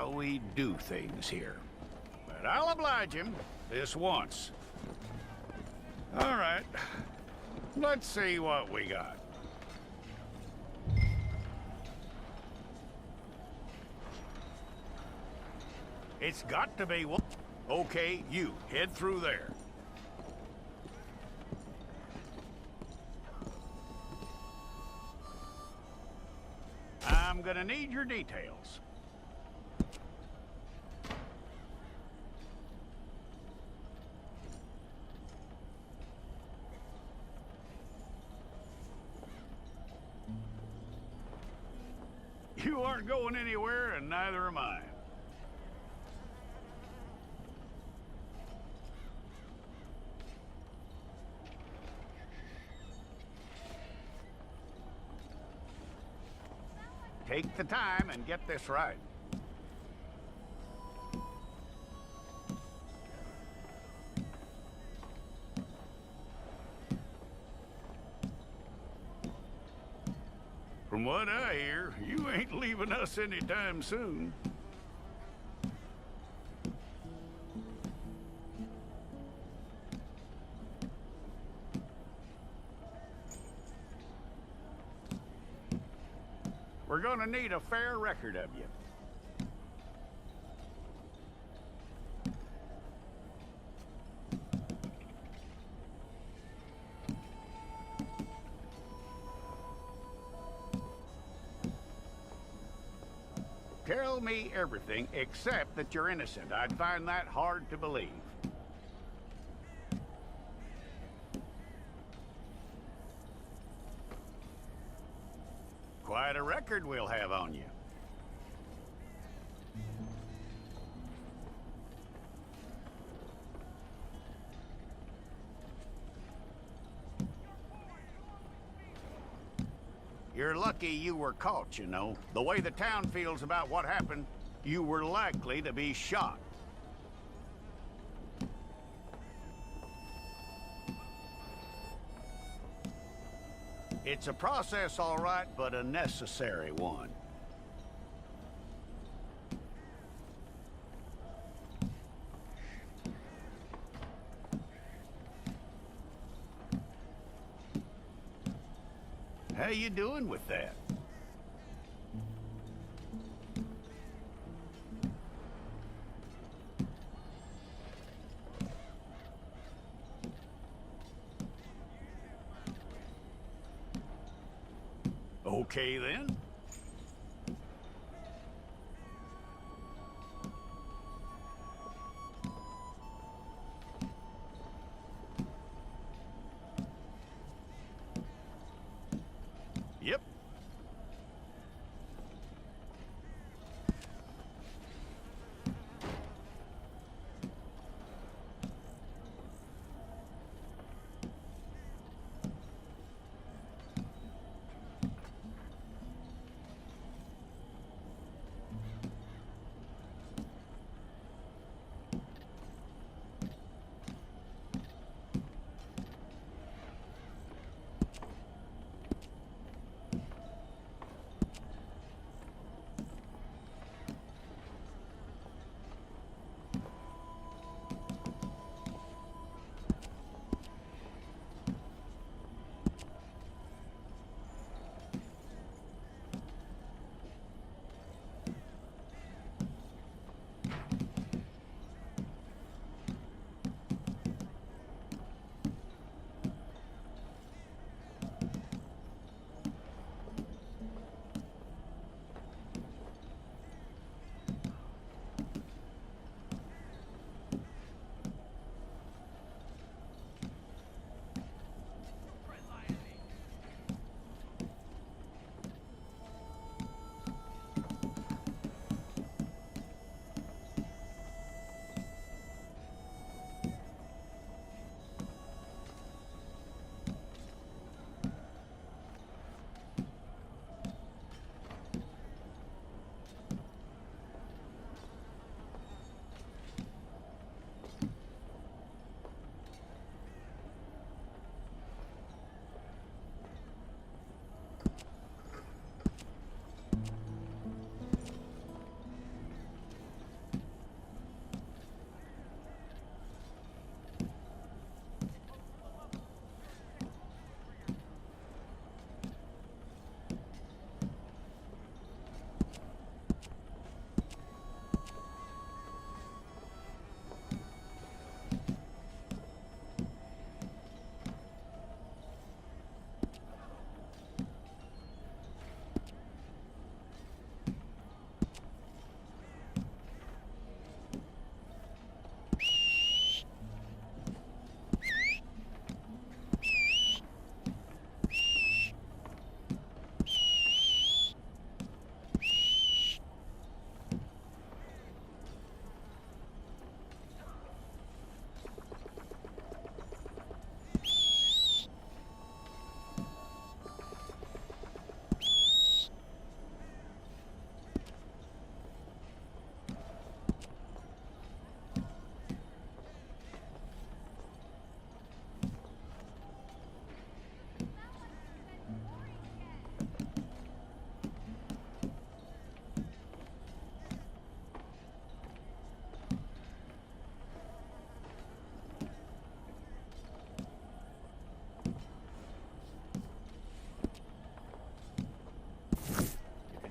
how we do things here. But I'll oblige him this once. All right. Let's see what we got. It's got to be one. Okay, you head through there. I'm gonna need your details. You aren't going anywhere, and neither am I. Take the time and get this right. From what I hear, you ain't leaving us anytime soon. We're gonna need a fair record of you. Tell me everything except that you're innocent. I'd find that hard to believe. Quite a record we'll have on you. You're lucky you were caught, you know. The way the town feels about what happened, you were likely to be shot. It's a process, all right, but a necessary one. How you doing with that? Okay, then. Yep.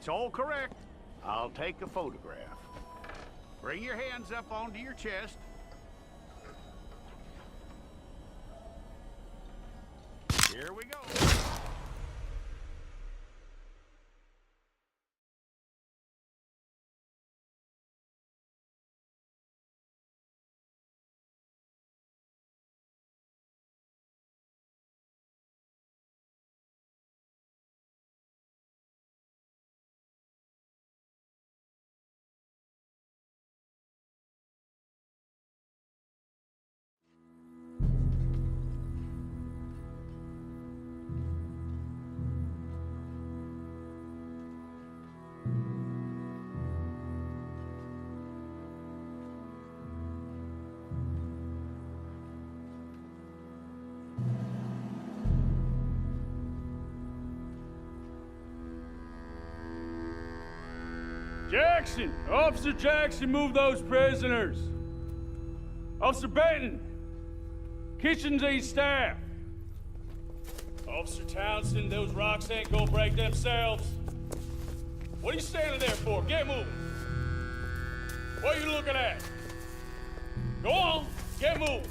That's all correct. I'll take a photograph. Bring your hands up onto your chest. Here we go. Jackson! Officer Jackson, move those prisoners! Officer Benton! Kitchens ain't staff! Officer Townsend, those rocks ain't gonna break themselves. What are you standing there for? Get moving! What are you looking at? Go on, get moving!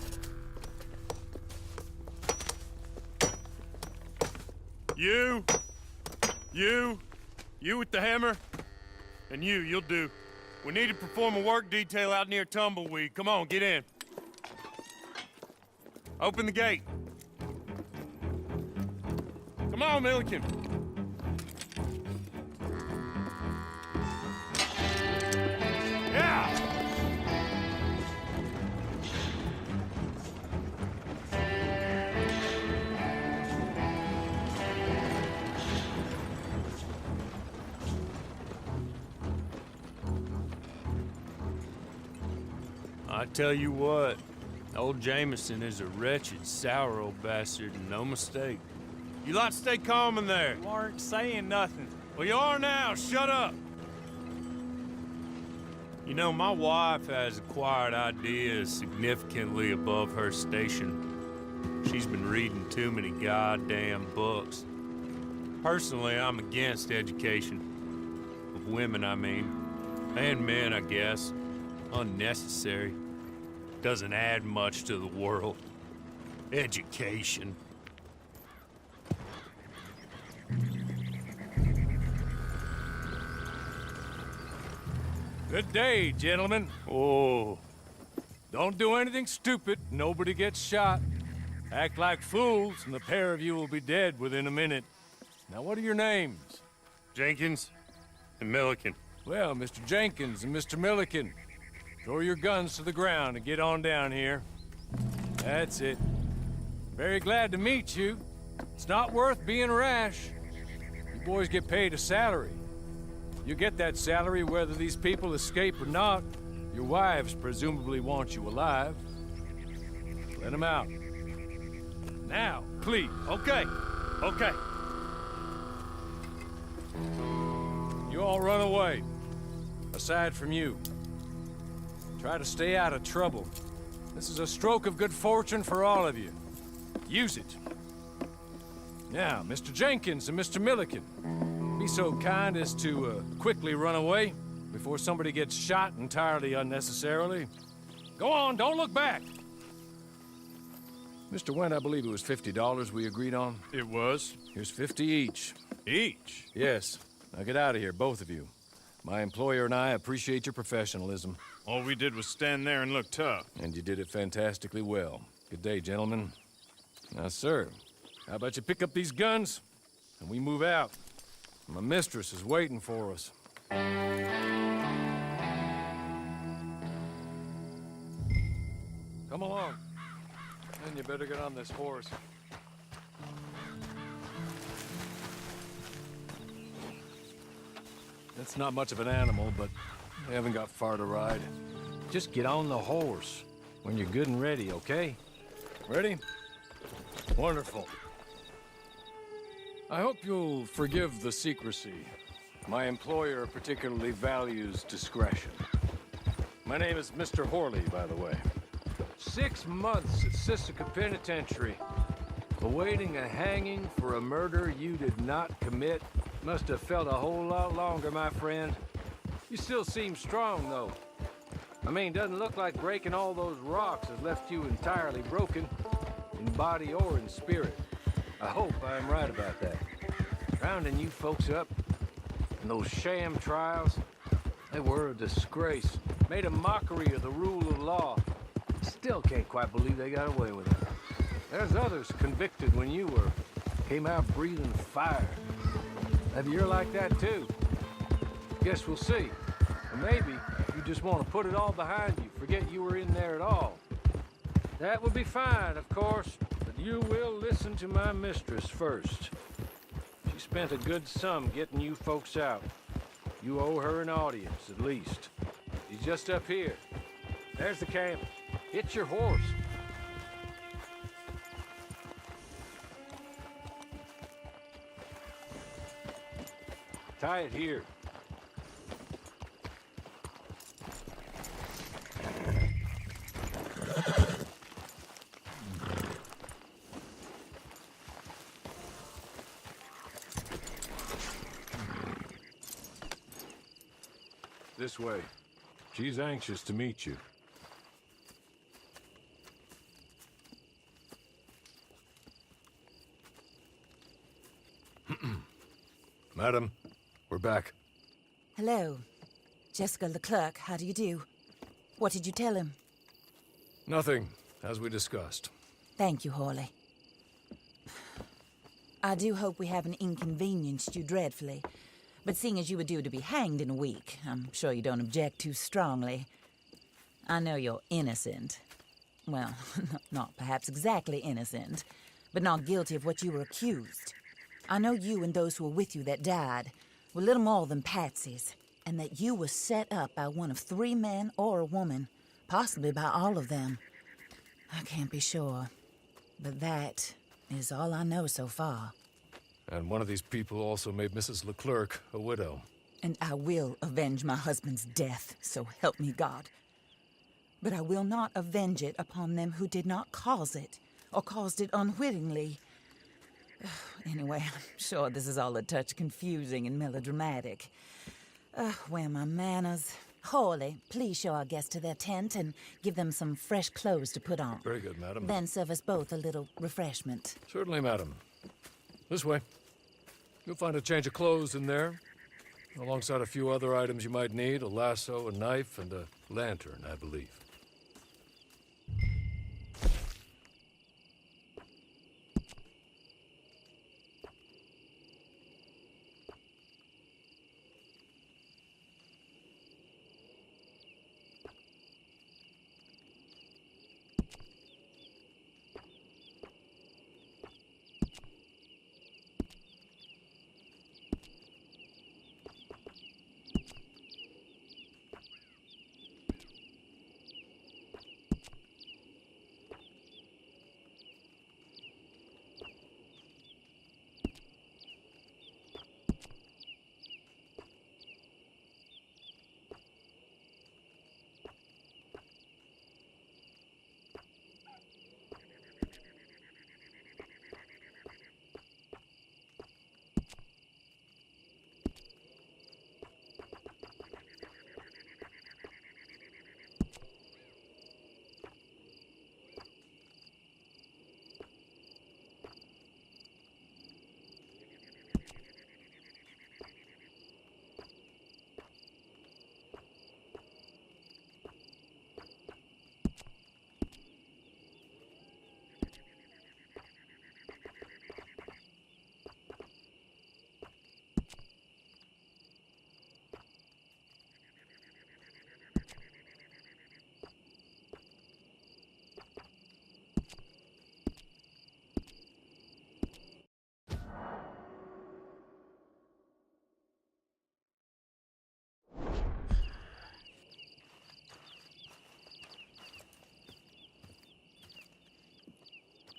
You with the hammer? And you'll do. We need to perform a work detail out near Tumbleweed. Come on, get in. Open the gate. Come on, Milliken. Yeah! I tell you what, old Jameson is a wretched, sour old bastard, and no mistake. You lot stay calm in there. You aren't saying nothing. Well, you are now. Shut up. You know, my wife has acquired ideas significantly above her station. She's been reading too many goddamn books. Personally, I'm against education. Of women, I mean. And men, I guess. Unnecessary. Doesn't add much to the world. Education. Good day, gentlemen. Oh. Don't do anything stupid. Nobody gets shot. Act like fools, and the pair of you will be dead within a minute. Now, what are your names? Jenkins and Milliken. Well, Mr. Jenkins and Mr. Milliken, throw your guns to the ground and get on down here. That's it. Very glad to meet you. It's not worth being rash. You boys get paid a salary. You get that salary whether these people escape or not. Your wives presumably want you alive. Let them out. Now, please. Okay. You all run away. Aside from you. Try to stay out of trouble. This is a stroke of good fortune for all of you. Use it. Now, Mr. Jenkins and Mr. Milliken, be so kind as to quickly run away before somebody gets shot entirely unnecessarily. Go on, don't look back. Mr. Wendt, I believe it was $50 we agreed on. It was. Here's 50 each. Each? Yes. Now get out of here, both of you. My employer and I appreciate your professionalism. All we did was stand there and look tough. And you did it fantastically well. Good day, gentlemen. Now, sir, how about you pick up these guns and we move out? My mistress is waiting for us. Come along. Then you better get on this horse. It's not much of an animal, but we haven't got far to ride. Just get on the horse when you're good and ready, okay? Ready? Wonderful. I hope you'll forgive the secrecy. My employer particularly values discretion. My name is Mr. Horley, by the way. 6 months at Sisika Penitentiary, awaiting a hanging for a murder you did not commit Must have felt a whole lot longer, my friend. You still seem strong, though. I mean, doesn't look like breaking all those rocks has left you entirely broken, in body or in spirit. I hope I'm right about that. Rounding you folks up, and those sham trials, they were a disgrace. Made a mockery of the rule of law. Still can't quite believe they got away with it. There's others convicted when you were. Came out breathing fire. Maybe you're like that too. Guess we'll see. Or maybe you just want to put it all behind you, forget you were in there at all. That would be fine, of course, but you will listen to my mistress first. She spent a good sum getting you folks out. You owe her an audience, at least. She's just up here. There's the camp. Hit your horse. Tie it here. This way. She's anxious to meet you. Madam, we're back. Hello. Jessica Leclerc, how do you do? What did you tell him? Nothing, as we discussed. Thank you, Hawley. I do hope we haven't inconvenienced you dreadfully. But seeing as you were due to be hanged in a week, I'm sure you don't object too strongly. I know you're innocent. Well, not perhaps exactly innocent, but not guilty of what you were accused. I know you and those who were with you that died were little more than patsies, and that you were set up by one of 3 men or a woman, possibly by all of them. I can't be sure, but that is all I know so far. And one of these people also made Mrs. Leclerc a widow. And I will avenge my husband's death, so help me God. But I will not avenge it upon them who did not cause it, or caused it unwittingly. Anyway, I'm sure this is all a touch confusing and melodramatic. Where are my manners? Hawley, please show our guests to their tent and give them some fresh clothes to put on. Very good, madam. Then serve us both a little refreshment. Certainly, madam. This way. You'll find a change of clothes in there, alongside a few other items you might need, a lasso, a knife, and a lantern, I believe.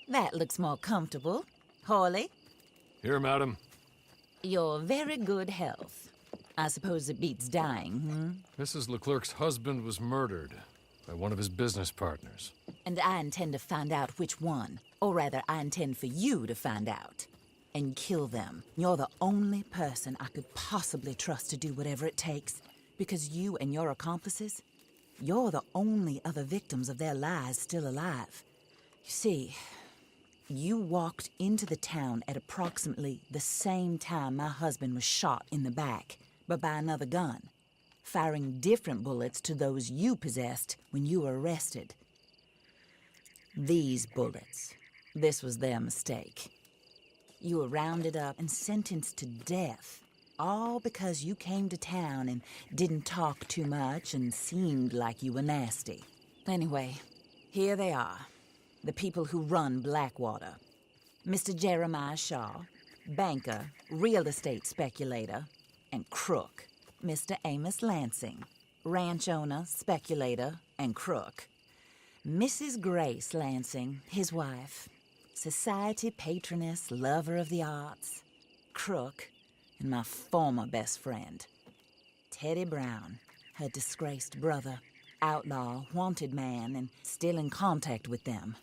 That looks more comfortable. Hawley, Here, madam. your very good health. I suppose it beats dying, Mrs. Leclerc's husband was murdered by one of his business partners. And I intend to find out which one. Or rather, I intend for you to find out. and kill them. You're the only person I could possibly trust to do whatever it takes. Because you and your accomplices, you're the only other victims of their lies still alive. You see, you walked into the town at approximately the same time my husband was shot in the back, but by another gun, firing different bullets to those you possessed when you were arrested. These bullets, this was their mistake. You were rounded up and sentenced to death, all because you came to town and didn't talk too much and seemed like you were nasty. Anyway, here they are, the people who run Blackwater. Mr. Jeremiah Shaw, banker, real estate speculator, and crook. Mr. Amos Lansing, ranch owner, speculator, and crook. Mrs. Grace Lansing, his wife, society patroness, lover of the arts, crook, and my former best friend. Teddy Brown, her disgraced brother, outlaw, wanted man, and still in contact with them.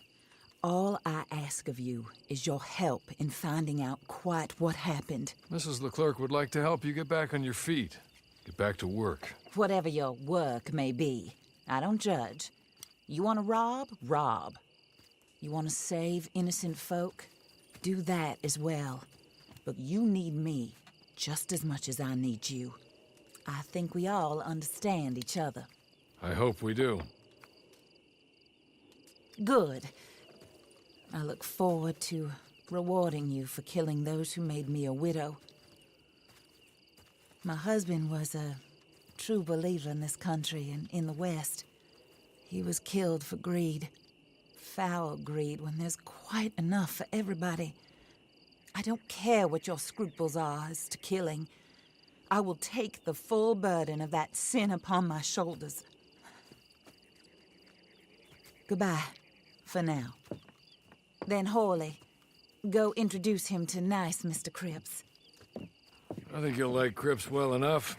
All I ask of you is your help in finding out quite what happened. Mrs. Leclerc would like to help you get back on your feet. Get back to work. Whatever your work may be, I don't judge. You want to rob? Rob. You want to save innocent folk? Do that as well. But you need me just as much as I need you. I think we all understand each other. I hope we do. Good. I look forward to rewarding you for killing those who made me a widow. My husband was a true believer in this country and in the West. He was killed for greed. Foul greed when there's quite enough for everybody. I don't care what your scruples are as to killing. I will take the full burden of that sin upon my shoulders. Goodbye, for now. Then Hawley, go introduce him to nice Mr. Cripps. I think you'll like Cripps well enough.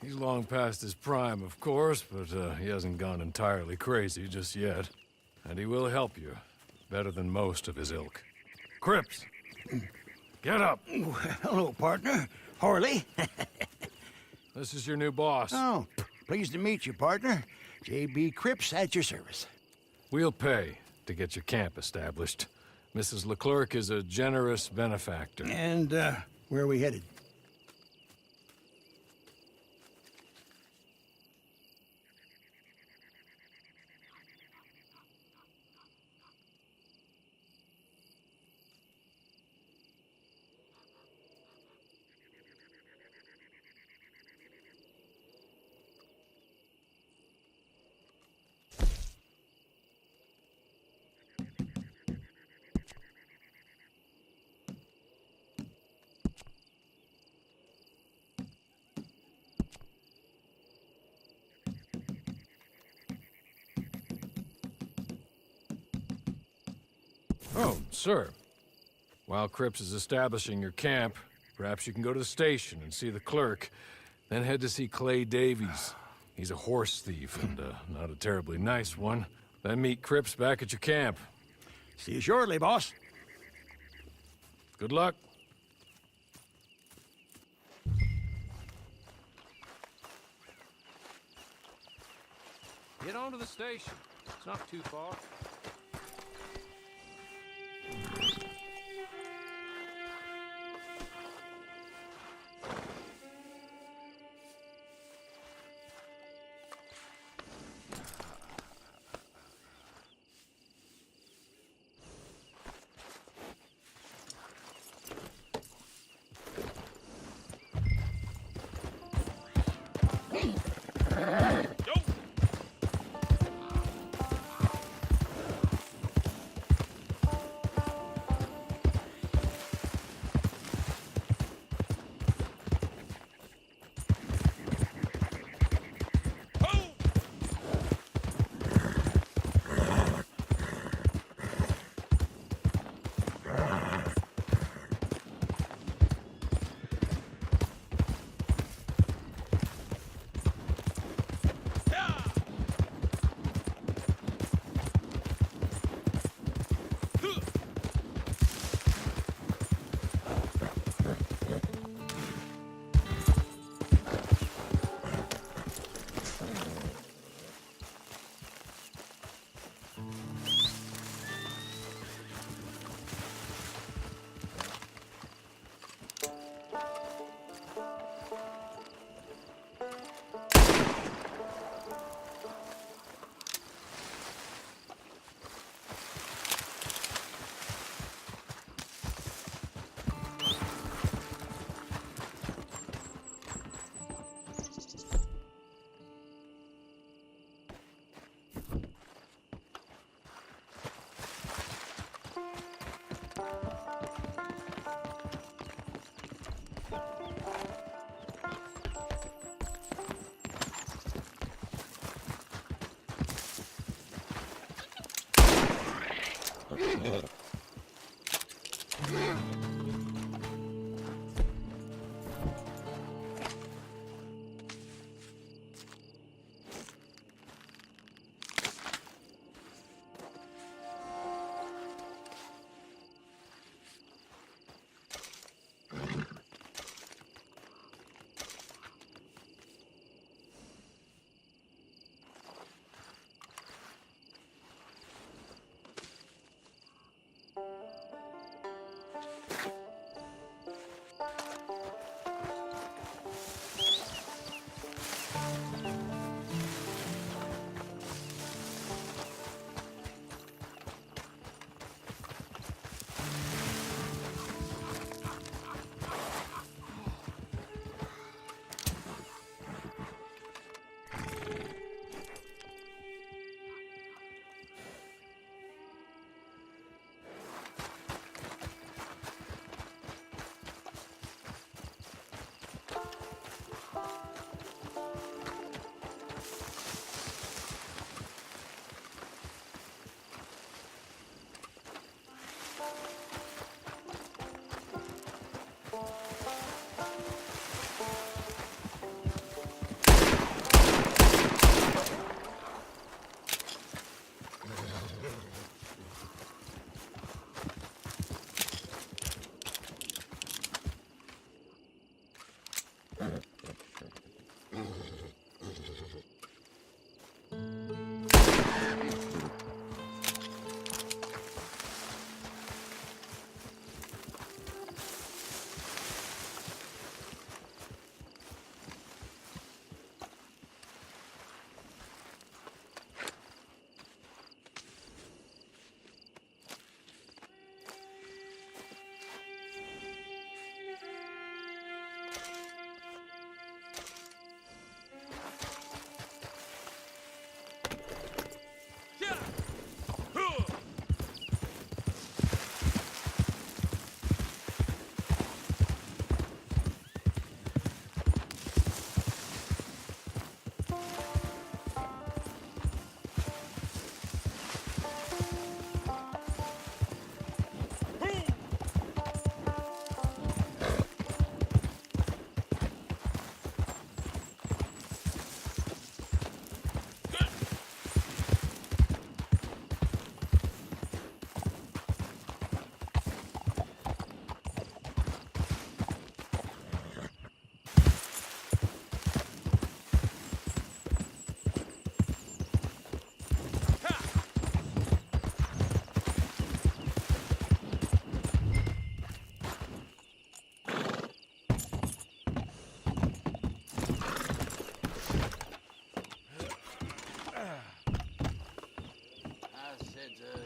He's long past his prime, of course, but he hasn't gone entirely crazy just yet. And he will help you, better than most of his ilk. Cripps! Get up! Hello, partner. Harley. This is your new boss. Oh, pleased to meet you, partner. J.B. Cripps at your service. We'll pay to get your camp established. Mrs. Leclerc is a generous benefactor. And, where are we headed? Oh, sir. While Cripps is establishing your camp, perhaps you can go to the station and see the clerk, then head to see Clay Davies. He's a horse thief, and not a terribly nice one. Then meet Cripps back at your camp. See you shortly, boss. Good luck. Get on to the station. It's not too far.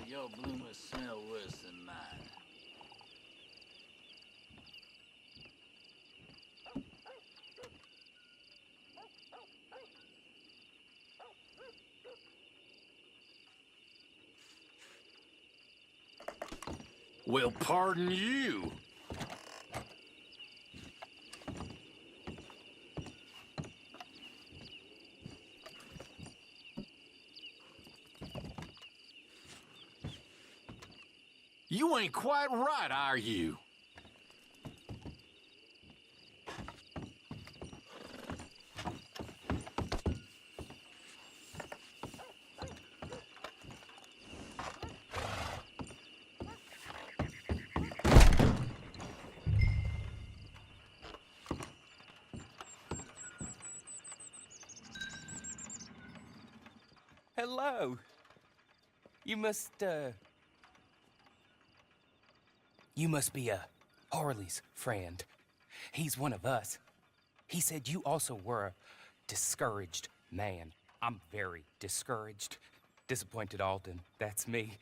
Your bloomers smell worse than mine. Well, pardon you. You ain't quite right, are you? Hello. You must be Harley's friend. He's one of us. He said you also were a discouraged man. I'm very discouraged. Disappointed Alden, that's me.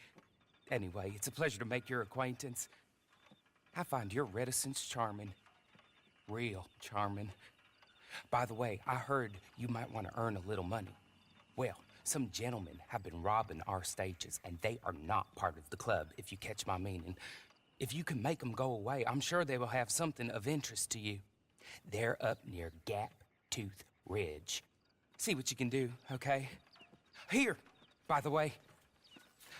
Anyway, it's a pleasure to make your acquaintance. I find your reticence charming. Real charming. By the way, I heard you might want to earn a little money. Well, some gentlemen have been robbing our stages, and they are not part of the club, if you catch my meaning. If you can make them go away, I'm sure they will have something of interest to you. They're up near Gap Tooth Ridge. See what you can do, okay? Here, by the way,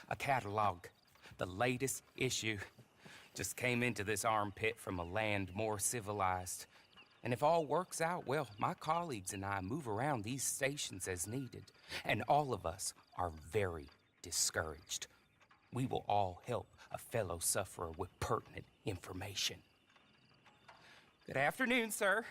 a catalog. the latest issue. Just came into this armpit from a land more civilized. And if all works out, well, my colleagues and I move around these stations as needed. And all of us are very discouraged. We will all help a fellow sufferer with pertinent information. Good afternoon, sir.